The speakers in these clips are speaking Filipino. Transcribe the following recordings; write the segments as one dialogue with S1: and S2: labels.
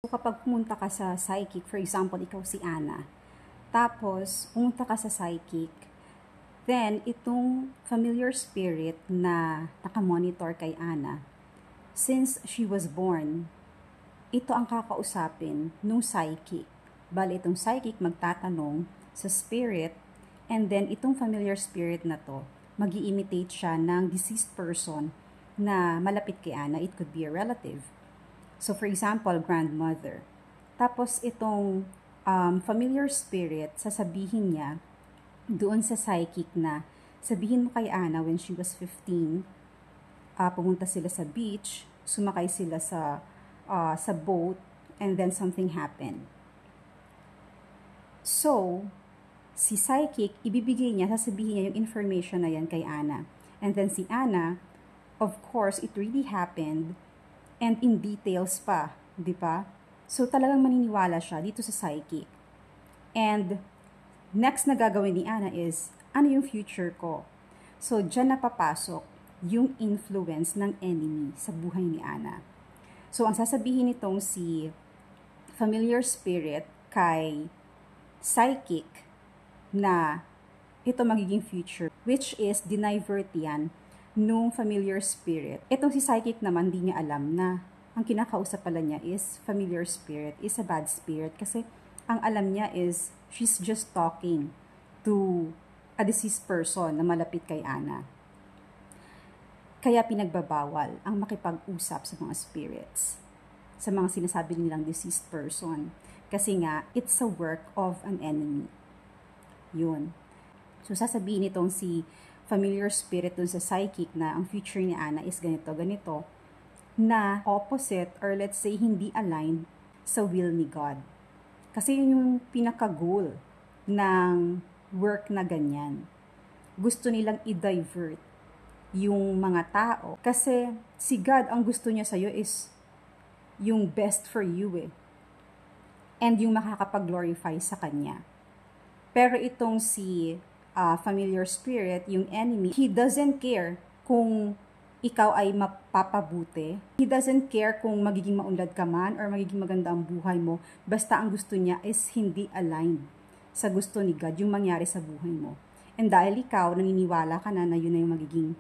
S1: Kapag pumunta ka sa psychic, for example, ikaw si Ana, tapos pumunta ka sa psychic, then itong familiar spirit na nakamonitor kay Ana, since she was born, ito ang kakausapin nung psychic. Bali, itong psychic magtatanong sa spirit, and then itong familiar spirit na to, mag-i-imitate siya ng deceased person na malapit kay Ana. It could be a relative. So, for example, grandmother. Tapos, itong familiar spirit, sasabihin niya doon sa psychic na, sabihin mo kay Ana when she was 15, pumunta sila sa beach, sumakay sila sa boat, and then something happened. So, si psychic, ibibigay niya, sasabihin niya yung information na yan kay Ana. And then si Ana, of course, it really happened, and in details pa, di ba? So, talagang maniniwala siya dito sa psychic. And, next na gagawin ni Ana is, ano yung future ko? So, dyan na papasok yung influence ng enemy sa buhay ni Ana. So, ang sasabihin nitong si familiar spirit kay psychic na ito magiging future, which is dinivert yan nung familiar spirit. Itong si psychic naman, di niya alam na ang kinakausap pala niya is familiar spirit, is a bad spirit. Kasi ang alam niya is she's just talking to a deceased person na malapit kay Ana. Kaya pinagbabawal ang makipag-usap sa mga spirits, sa mga sinasabi nilang deceased person. Kasi nga, it's a work of an enemy. Yun. So, sasabihin itong si familiar spirit dun sa psychic na ang future ni Ana is ganito, ganito, na opposite or let's say hindi aligned sa will ni God. Kasi yun yung pinaka-goal ng work na ganyan. Gusto nilang i-divert yung mga tao. Kasi si God, ang gusto niya sa'yo is yung best for you and yung makakapag-glorify sa Kanya. Pero itong si familiar spirit, yung enemy, he doesn't care kung ikaw ay mapapabuti. He doesn't care kung magiging maunlad ka man or magiging maganda ang buhay mo. Basta ang gusto niya is hindi aligned sa gusto ni God, yung mangyari sa buhay mo. And dahil ikaw, naniniwala ka na yun na yung magiging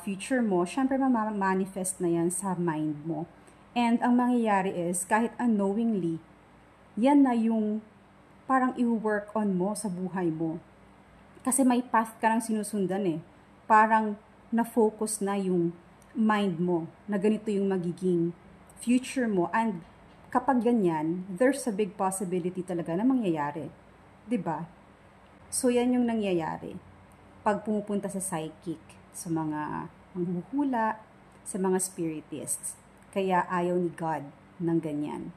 S1: future mo, syempre ma-manifest na yan sa mind mo. And ang mangyayari is, kahit unknowingly, yan na yung parang i-work on mo sa buhay mo. Kasi may path ka nang sinusundan Parang na-focus na yung mind mo na ganito yung magiging future mo. And kapag ganyan, there's a big possibility talaga na mangyayari. 'Di ba? So, yan yung nangyayari pag pumupunta sa psychic, sa mga manghuhula, sa mga spiritists. Kaya ayaw ni God ng ganyan.